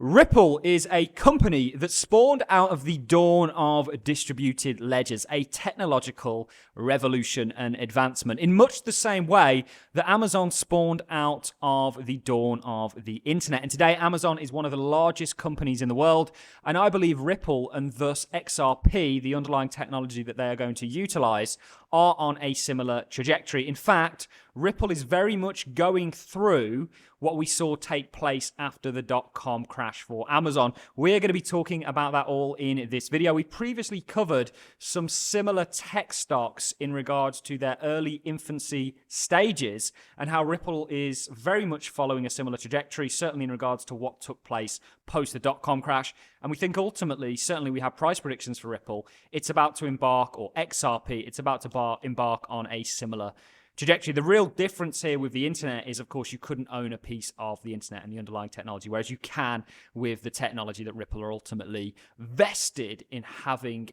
Ripple is a company that spawned out of the dawn of distributed ledgers, a technological revolution and advancement, in much the same way that Amazon spawned out of the dawn of the internet. And today, Amazon is one of the largest companies in the world, and I believe Ripple and thus XRP, the underlying technology that they are going to utilize, are on a similar trajectory. In fact, Ripple is very much going through what we saw take place after the dot-com crash for Amazon. We're going to be talking about that all in this video. We previously covered some similar tech stocks in regards to their early infancy stages and how Ripple is very much following a similar trajectory, certainly in regards to what took place post the dot-com crash. And we think ultimately, certainly we have price predictions for Ripple. It's about to embark, or XRP, it's about to embark on a similar trajectory. The real difference here with the internet is, of course, you couldn't own a piece of the internet and the underlying technology, whereas you can with the technology that Ripple are ultimately vested in having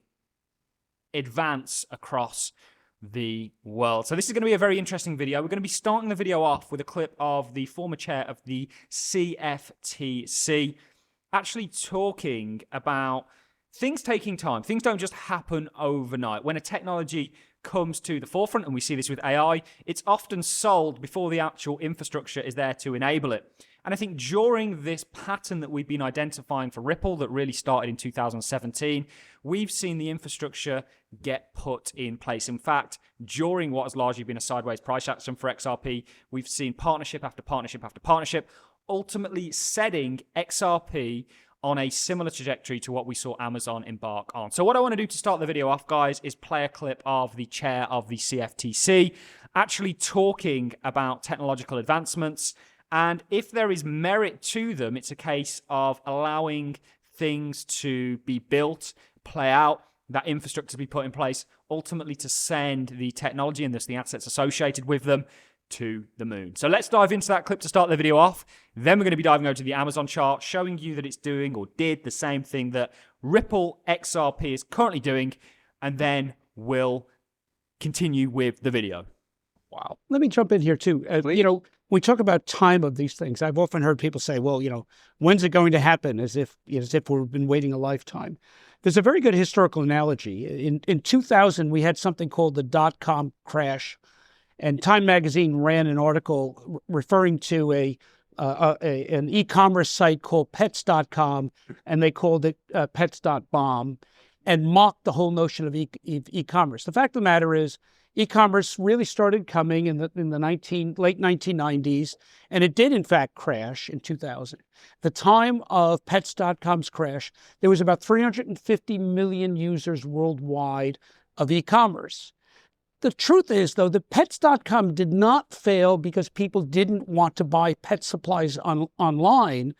advance across the world. So this is going to be a very interesting video. We're going to be starting the video off with a clip of the former chair of the CFTC actually talking about things taking time. Things don't just happen overnight. When a technology comes to the forefront, and we see this with AI, it's often sold before the actual infrastructure is there to enable it. And I think during this pattern that we've been identifying for Ripple that really started in 2017, we've seen the infrastructure get put in place. In fact, during what has largely been a sideways price action for XRP, we've seen partnership after partnership after partnership, ultimately setting XRP on a similar trajectory to what we saw Amazon embark on. So what I want to do to start the video off, guys, is play a clip of the chair of the CFTC actually talking about technological advancements. And if there is merit to them, it's a case of allowing things to be built, play out, that infrastructure to be put in place, ultimately to send the technology and thus the assets associated with them to the moon. So let's dive into that clip to start the video off. Then we're going to be diving over to the Amazon chart, showing you that it's doing or did the same thing that Ripple XRP is currently doing, and then we'll continue with the video. Wow. Let me jump in here too. We talk about time of these things. I've often heard people say, well, when's it going to happen? As if we've been waiting a lifetime. There's a very good historical analogy. In 2000, we had something called the dot-com crash. And Time magazine ran an article referring to an e-commerce site called pets.com, and they called it pets.bomb, and mocked the whole notion of e-commerce. The fact of the matter is, e-commerce really started coming in the late 1990s, and it did in fact crash in 2000. The time of pets.com's crash, there was about 350 million users worldwide of e-commerce. The truth is, though, that Pets.com did not fail because people didn't want to buy pet supplies online.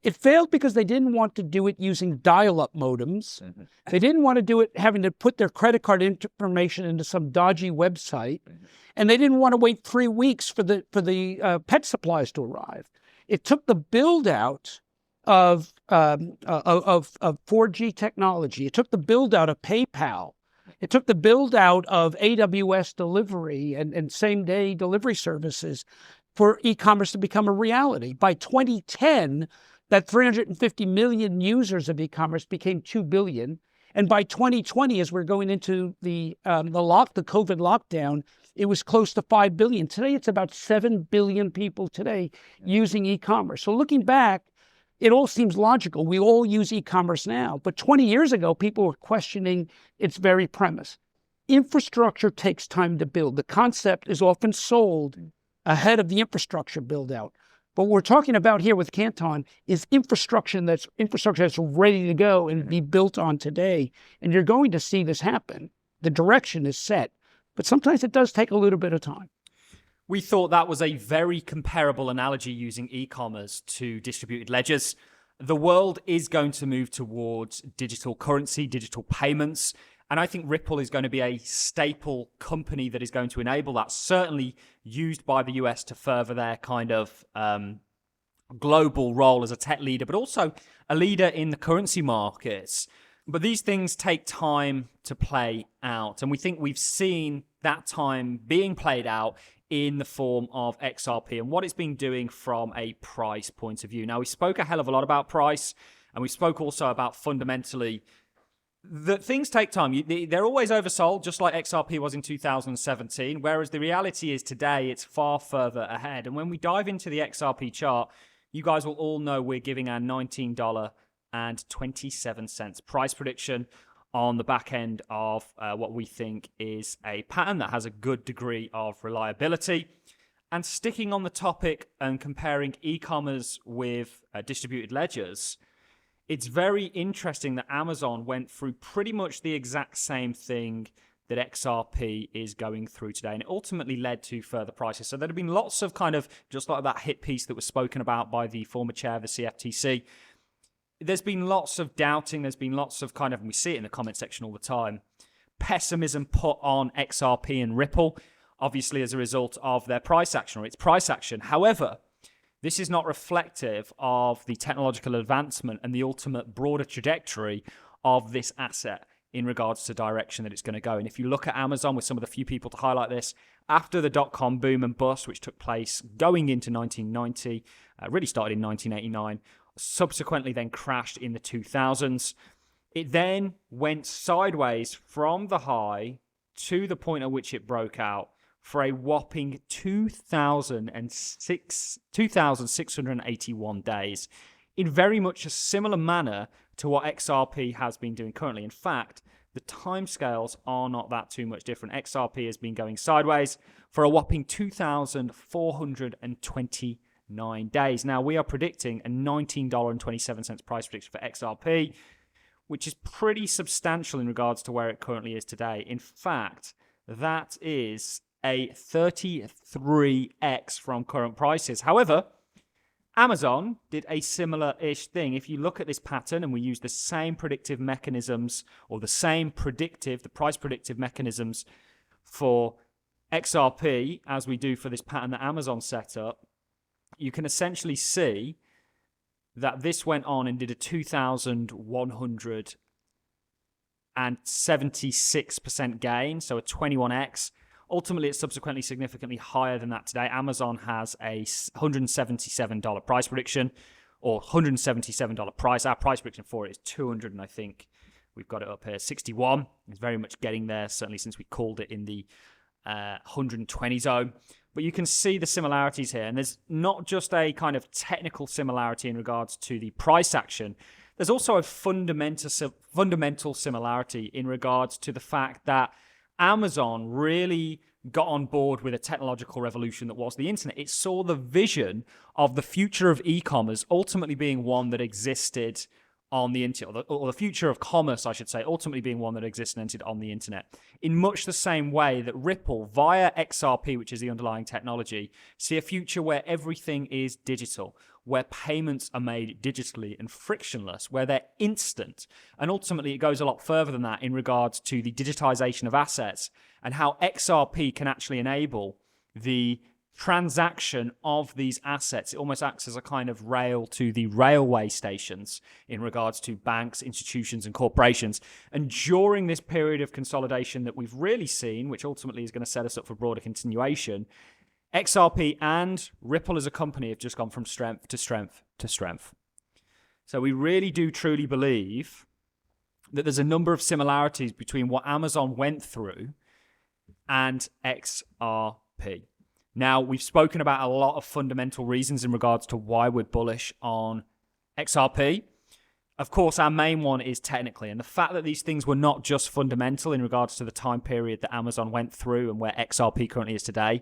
It failed because they didn't want to do it using dial-up modems. Mm-hmm. They didn't want to do it having to put their credit card information into some dodgy website. Mm-hmm. And they didn't want to wait 3 weeks for the pet supplies to arrive. It took the build-out of 4G technology. It took the build-out of PayPal. It took the build-out of AWS delivery and same-day delivery services for e-commerce to become a reality. By 2010, that 350 million users of e-commerce became 2 billion. And by 2020, as we're going into the COVID lockdown, it was close to 5 billion. Today, it's about 7 billion people today using e-commerce. So looking back, it all seems logical. We all use e-commerce now. But 20 years ago, people were questioning its very premise. Infrastructure takes time to build. The concept is often sold ahead of the infrastructure build out. But what we're talking about here with Canton is infrastructure that's ready to go and be built on today. And you're going to see this happen. The direction is set. But sometimes it does take a little bit of time. We thought that was a very comparable analogy using e-commerce to distributed ledgers. The world is going to move towards digital currency, digital payments, and I think Ripple is going to be a staple company that is going to enable that, certainly used by the US to further their kind of global role as a tech leader, but also a leader in the currency markets. But these things take time to play out, and we think we've seen that time being played out in the form of XRP and what it's been doing from a price point of view. Now, we spoke a hell of a lot about price, and we spoke also about fundamentally that things take time. They're always oversold, just like XRP was in 2017, whereas the reality is today it's far further ahead. And when we dive into the XRP chart, you guys will all know we're giving our $19.27 price prediction on the back end of what we think is a pattern that has a good degree of reliability. And sticking on the topic and comparing e-commerce with distributed ledgers, it's very interesting that Amazon went through pretty much the exact same thing that XRP is going through today, and it ultimately led to further prices. So there have been lots of kind of, just like that hit piece that was spoken about by the former chair of the CFTC, there's been lots of doubting, there's been lots of kind of, and we see it in the comment section all the time, pessimism put on XRP and Ripple, obviously as a result of their price action or its price action. However, this is not reflective of the technological advancement and the ultimate broader trajectory of this asset in regards to direction that it's going to go. And if you look at Amazon, with some of the few people to highlight this, after the dot-com boom and bust, which took place going into 1990, really started in 1989, subsequently then crashed in the 2000s, it then went sideways from the high to the point at which it broke out for a whopping 2,681 days, in very much a similar manner to what XRP has been doing currently. In fact, the timescales are not that too much different. XRP has been going sideways for a whopping 2,429 days. Now, we are predicting a $19.27 price prediction for XRP, which is pretty substantial in regards to where it currently is today. In fact, that is a 33x from current prices. However, Amazon did a similar-ish thing. If you look at this pattern and we use the same predictive mechanisms or the price predictive mechanisms for XRP as we do for this pattern that Amazon set up, you can essentially see that this went on and did a 2,176% gain, so a 21x. Ultimately, it's subsequently significantly higher than that today. Amazon has a $177 price prediction, or $177 price. Our price prediction for it is 200, and I think we've got it up here. 61 is very much getting there, certainly since we called it in the 120 zone. But you can see the similarities here, and there's not just a kind of technical similarity in regards to the price action. There's also a fundamental similarity in regards to the fact that Amazon really got on board with a technological revolution that was the internet. It saw the vision of the future of e-commerce ultimately being one that existed on the internet, or the future of commerce, I should say, ultimately being one that existed on the internet. In much the same way that Ripple, via XRP, which is the underlying technology, see a future where everything is digital, where payments are made digitally and frictionless, where they're instant. And ultimately, it goes a lot further than that in regards to the digitization of assets and how XRP can actually enable the transaction of these assets. It almost acts as a kind of rail to the railway stations in regards to banks, institutions, and corporations. And during this period of consolidation that we've really seen, which ultimately is going to set us up for broader continuation, XRP and Ripple as a company have just gone from strength to strength to strength. So we really do truly believe that there's a number of similarities between what Amazon went through and XRP. Now, we've spoken about a lot of fundamental reasons in regards to why we're bullish on XRP. Of course, our main one is technically, and the fact that these things were not just fundamental in regards to the time period that Amazon went through and where XRP currently is today.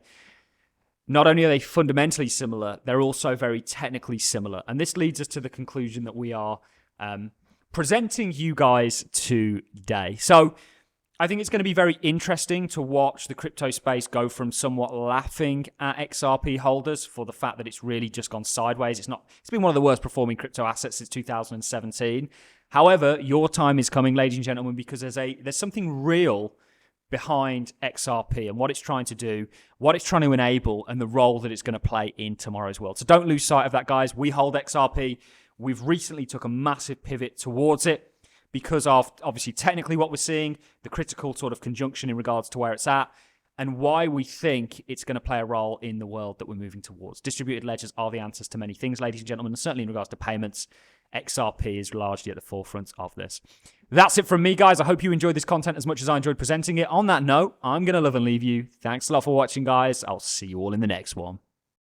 Not only are they fundamentally similar, they're also very technically similar. And this leads us to the conclusion that we are presenting you guys today. So I think it's going to be very interesting to watch the crypto space go from somewhat laughing at XRP holders for the fact that it's really just gone sideways. It's been one of the worst performing crypto assets since 2017. However, your time is coming, ladies and gentlemen, because there's something real behind XRP and what it's trying to do, what it's trying to enable, and the role that it's going to play in tomorrow's world. So don't lose sight of that, guys. We hold XRP. We've recently took a massive pivot towards it because of, obviously, technically what we're seeing, the critical sort of conjunction in regards to where it's at, and why we think it's going to play a role in the world that we're moving towards. Distributed ledgers are the answers to many things, ladies and gentlemen, and certainly in regards to payments, XRP is largely at the forefront of this. That's it from me, guys. I hope you enjoyed this content as much as I enjoyed presenting it. On that note, I'm going to love and leave you. Thanks a lot for watching, guys. I'll see you all in the next one.